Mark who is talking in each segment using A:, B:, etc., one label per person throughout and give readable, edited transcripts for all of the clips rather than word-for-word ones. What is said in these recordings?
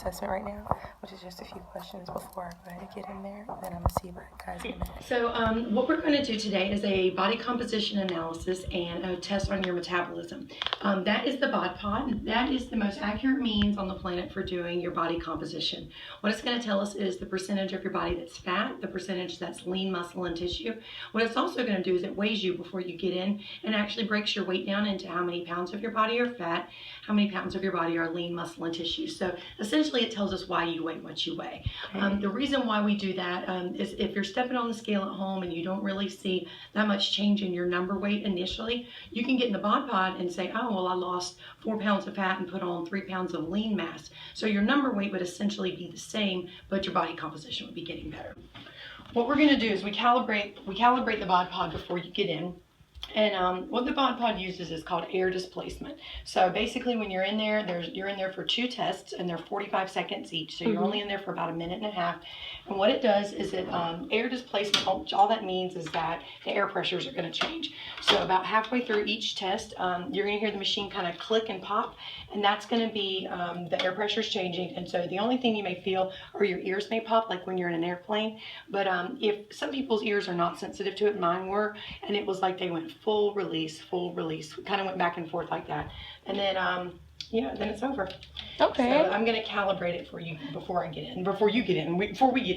A: assessment right now, which is just a few questions before I go ahead and get in there. And then I'm going to see you guys in a minute.
B: So what we're going to do today is a body composition analysis and a test on your metabolism. That is the Bod Pod. That is the most accurate means on the planet for doing your body composition. What it's going to tell us is the percentage of your body that's fat, the percentage that's lean muscle and tissue. What it's also going to do is it weighs you before you get in and actually breaks your weight down into how many pounds of your body are fat, how many pounds of your body are lean muscle and tissue. So essentially it tells us why you weigh what you weigh. The reason why we do that is if you're stepping on the scale at home and you don't really see that much change in your number weight initially, you can get in the Bod Pod and say, oh, well, I lost 4 pounds of fat and put on 3 pounds of lean mass. So your number weight would essentially be the same, but your body composition would be getting better. What we're going to do is we calibrate the Bod Pod before you get in. And what the Bod Pod uses is called air displacement. So basically when you're in there, you're in there for 2 tests and they're 45 seconds each. So you're only in there for about a minute and a half. And what it does is it air displacement, all that means is that the air pressures are going to change. So about halfway through each test, you're going to hear the machine kind of click and pop, and that's going to be the air pressures changing. And so the only thing you may feel or your ears may pop like when you're in an airplane. But if some people's ears are not sensitive to it, mine were, and it was like they went full release, kind of went back and forth like that. And then, then it's over.
A: Okay.
B: So I'm going to calibrate it for you before we get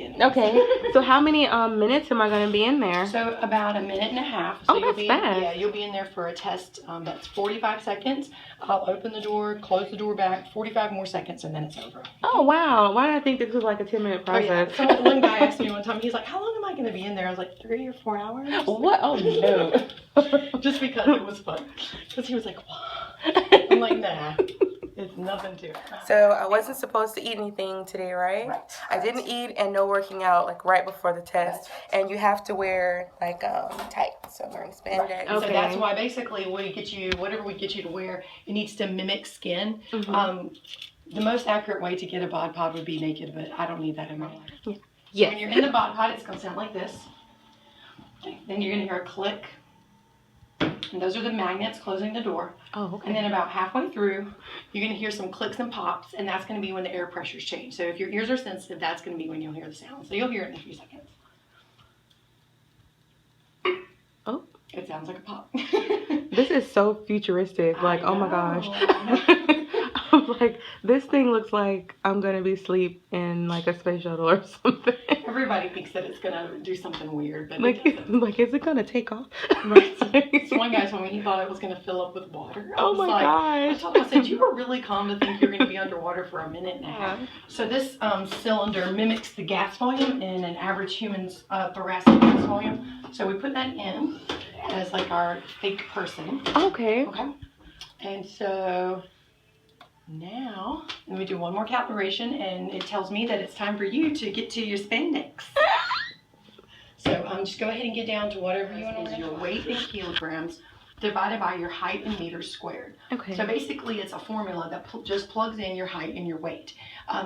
B: in.
A: Okay. So how many minutes am I going to be in there?
B: So about a minute and a half. So
A: that's fast.
B: Yeah, you'll be in there for a test that's 45 seconds. I'll open the door, close the door back, 45 more seconds, and then it's over.
A: Oh, wow. Why did I think this was like a 10-minute process?
B: Oh, yeah. So one guy asked me one time, he's like, how long am I going to be in there? I was like, 3 or 4 hours.
A: What? Oh, no.
B: Just because it was fun. Because he was like, what? I'm like, nah. It's nothing to it.
A: So I wasn't supposed to eat anything today, right?
B: Right.
A: I didn't eat and no working out like right before the test. And you have to wear like tights, so I'm wearing spandex.
B: Right. Okay. So that's why basically whatever we get you to wear, it needs to mimic skin. The most accurate way to get a Bod Pod would be naked, but I don't need that in my life.
A: Yeah.
B: When you're in the Bod Pod, it's going to sound like this. Then you're going to hear a click. And those are the magnets closing the door.
A: Oh, okay.
B: And then about halfway through, you're going to hear some clicks and pops, and that's going to be when the air pressures change. So if your ears are sensitive, that's going to be when you'll hear the sound. So you'll hear it in a few seconds.
A: Oh.
B: It sounds like a pop.
A: This is so futuristic. Like, oh my gosh. I'm like, this thing looks like I'm going to be asleep in like a space shuttle or something.
B: Everybody thinks that it's going to do something weird, but
A: like, is it going to take off?
B: Right. So one guy told me he thought it was going to fill up with water.
A: Oh my gosh.
B: I told him, I said, you were really calm to think you're going to be underwater for a minute and a half. So this cylinder mimics the gas volume in an average human's thoracic gas volume. So we put that in as like our fake person.
A: Okay.
B: And so now, let me do one more calibration, and it tells me that it's time for you to get to your spandex. So just go ahead and get down to whatever you want to your weight in kilograms divided by your height in meters squared.
A: Okay.
B: So basically it's a formula that just plugs in your height and your weight.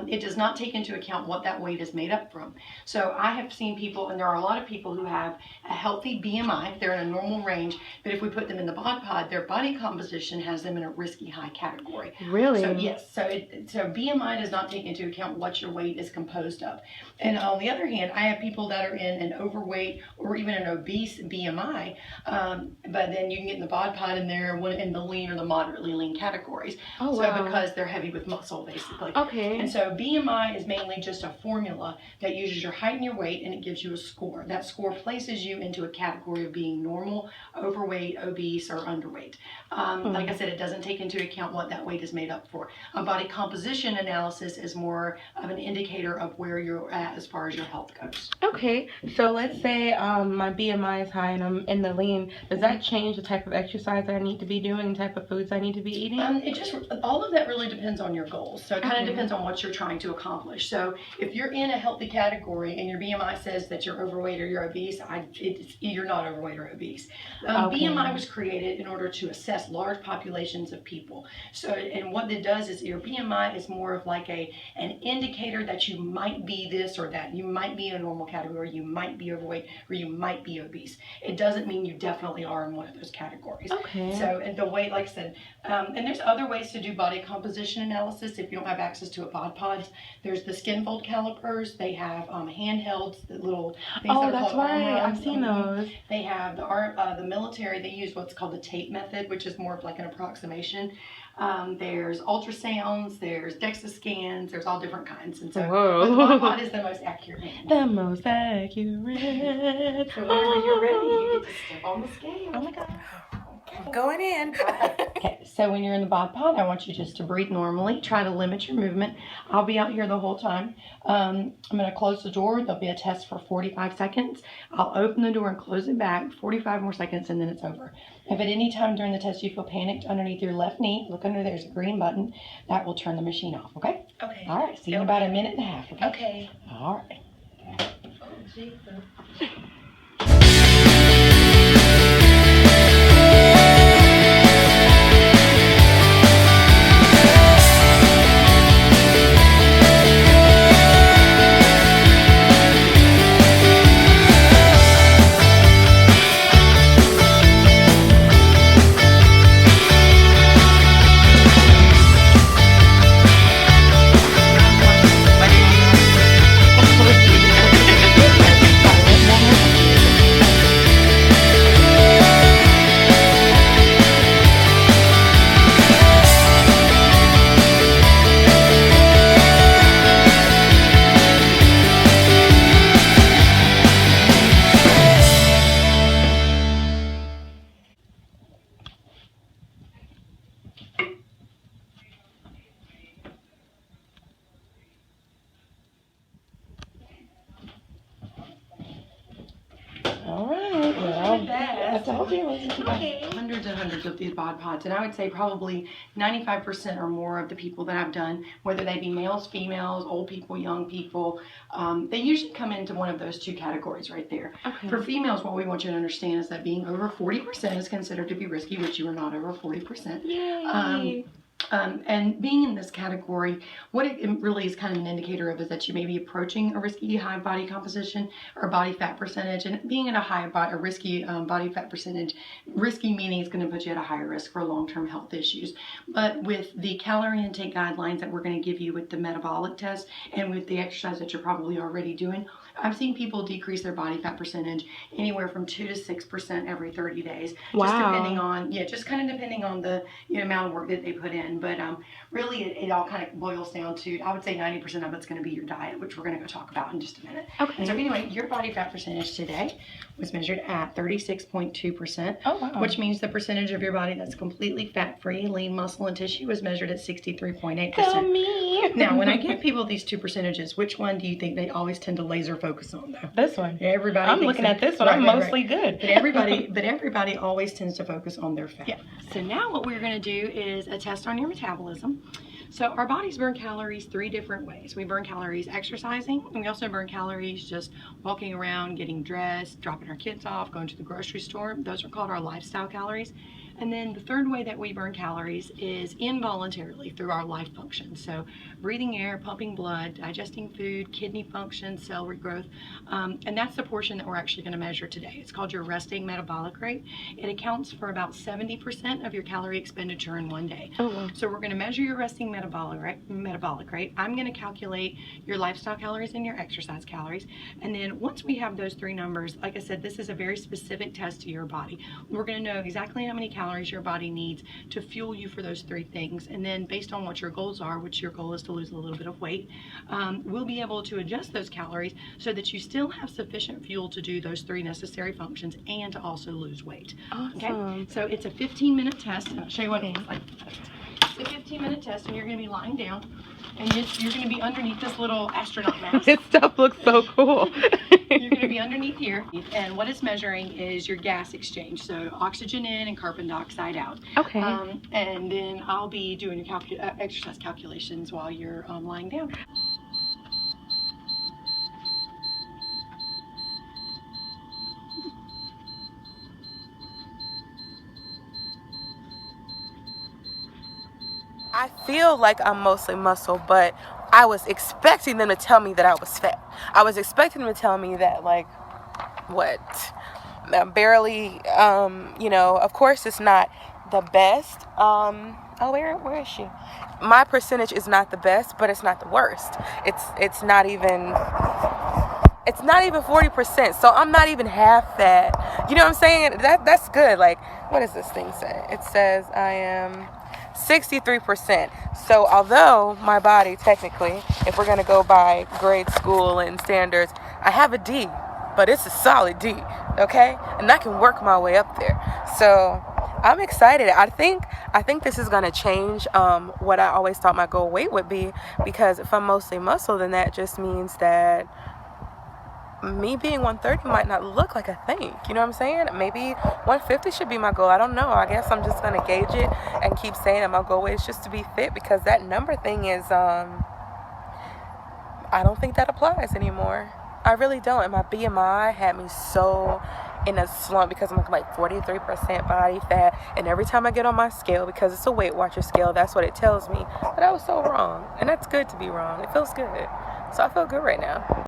B: It does not take into account what that weight is made up from. So I have seen people, and there are a lot of people who have a healthy BMI, they're in a normal range, but if we put them in the Bod Pod, their body composition has them in a risky high category.
A: Really?
B: So yes, so BMI does not take into account what your weight is composed of. And on the other hand, I have people that are in an overweight or even an obese BMI, but then you can get in the Bod Pod and they're in the lean or the moderately lean categories.
A: Oh,
B: so
A: wow.
B: because they're heavy with muscle, basically.
A: Okay.
B: And so BMI is mainly just a formula that uses your height and your weight, and it gives you a score. That score places you into a category of being normal, overweight, obese, or underweight. Like I said, it doesn't take into account what that weight is made up for. A body composition analysis is more of an indicator of where you're at as far as your health goes.
A: Okay. So let's say my BMI is high and I'm in the lean. Does that change the type of exercise I need to be doing, the type of foods I need to be eating?
B: All of that really depends on your goals. So it kind of depends on what you're trying to accomplish. So if you're in a healthy category and your BMI says that you're overweight or you're obese, you're not overweight or obese. BMI was created in order to assess large populations of people. So, and what it does is your BMI is more of like an indicator that you might be this or that. You might be in a normal category, you might be overweight, or you might be obese. It doesn't mean you definitely are in one of those categories. categories.
A: Okay.
B: So, and the way, like I said, and there's other ways to do body composition analysis if you don't have access to a BodPod. There's the skin fold calipers. They have handhelds, the little things
A: Oh,
B: that are
A: that's
B: called arm
A: right. I've
B: runs.
A: seen those.
B: They have the military. They use what's called the tape method, which is more of like an approximation. There's ultrasounds, there's DEXA scans, there's all different kinds. And so
A: Whoa.
B: BodPod is the most accurate.
A: The most accurate.
B: So whenever you're ready, you get to step on the scale.
A: Oh my God. I'm going in.
B: Okay, so when you're in the BodPod, I want you just to breathe normally. Try to limit your movement. I'll be out here the whole time. I'm going to close the door. There'll be a test for 45 seconds. I'll open the door and close it back, 45 more seconds, and then it's over. If at any time during the test you feel panicked underneath your left knee, look under, there's a green button. That will turn the machine off, okay? Okay.
A: All right, see you in about a minute and a half, okay?
B: Okay.
A: All right.
B: Oh, Jesus.
A: All right. Well,
B: I
A: told you.
B: Hundreds and hundreds of these BodPods, and I would say probably 95% or more of the people that I've done, whether they be males, females, old people, young people, they usually come into one of those two categories right there.
A: Okay.
B: For females, what we want you to understand is that being over 40% is considered to be risky, which you are not over 40%.
A: Yay.
B: And being in this category, what it really is kind of an indicator of is that you may be approaching a risky high body composition or body fat percentage. And being at a risky body fat percentage, risky meaning it's going to put you at a higher risk for long-term health issues. But with the calorie intake guidelines that we're going to give you with the metabolic test and with the exercise that you're probably already doing, I've seen people decrease their body fat percentage anywhere from 2 to 6% every 30 days.
A: Wow.
B: Just depending on, just kind of depending on the amount of work that they put in. But really, it all kind of boils down to, I would say 90% of it's going to be your diet, which we're going to go talk about in just a minute.
A: Okay.
B: So anyway, your body fat percentage today was measured at 36.2%.
A: Oh, wow.
B: Which means the percentage of your body that's completely fat-free, lean muscle and tissue was measured at 63.8%.
A: Tell me.
B: Now, when I give people these two percentages, which one do you think they always tend to laser focus on, though?
A: This one.
B: Everybody.
A: I'm looking at this one. I'm mostly good.
B: But everybody always tends to focus on their fat.
A: Yeah.
B: So now what we're going to do is a test on your metabolism. So our bodies burn calories 3 different ways. We burn calories exercising, and we also burn calories just walking around, getting dressed, dropping our kids off, going to the grocery store. Those are called our lifestyle calories. And then the third way that we burn calories is involuntarily through our life functions. So breathing air, pumping blood, digesting food, kidney function, cell regrowth. And that's the portion that we're actually going to measure today. It's called your resting metabolic rate. It accounts for about 70% of your calorie expenditure in one day.
A: Oh, wow.
B: So we're going to measure your resting metabolic rate. I'm going to calculate your lifestyle calories and your exercise calories. And then once we have those 3 numbers, like I said, this is a very specific test to your body. We're going to know exactly how many calories your body needs to fuel you for those 3 things. And then based on what your goals are, which your goal is to lose a little bit of weight, we'll be able to adjust those calories so that you still have sufficient fuel to do those 3 necessary functions and to also lose weight.
A: Awesome.
B: Okay? So it's a 15-minute test, and I'll show you what it looks like. It's a 15-minute test, and you're going to be lying down, and you're going to be underneath this little astronaut mask.
A: This stuff looks so cool.
B: You're going to be underneath here, and what it's measuring is your gas exchange, so oxygen in and carbon dioxide out.
A: Okay.
B: And then I'll be doing your exercise calculations while you're lying down.
A: I feel like I'm mostly muscle, but I was expecting them to tell me that I was fat. I was expecting them to tell me that, like, what, barely, of course it's not the best. Where is she? My percentage is not the best, but it's not the worst. It's not even 40%, so I'm not even half that. You know what I'm saying? That's good. Like, what does this thing say? It says I am 63%. So although my body, technically, if we're going to go by grade school and standards, I have a D, but it's a solid D, okay? And I can work my way up there. So I'm excited. I think this is going to change what I always thought my goal weight would be, because if I'm mostly muscle, then that just means that me being 130 might not look like I think. You know what I'm saying? Maybe 150 should be my goal. I don't know. I guess I'm just going to gauge it and keep saying that my goal weight is just to be fit, because that number thing is, I don't think that applies anymore. I really don't. And my BMI had me so in a slump because I'm like 43% body fat. And every time I get on my scale, because it's a Weight Watcher scale, that's what it tells me. But I was so wrong. And that's good to be wrong. It feels good. So I feel good right now.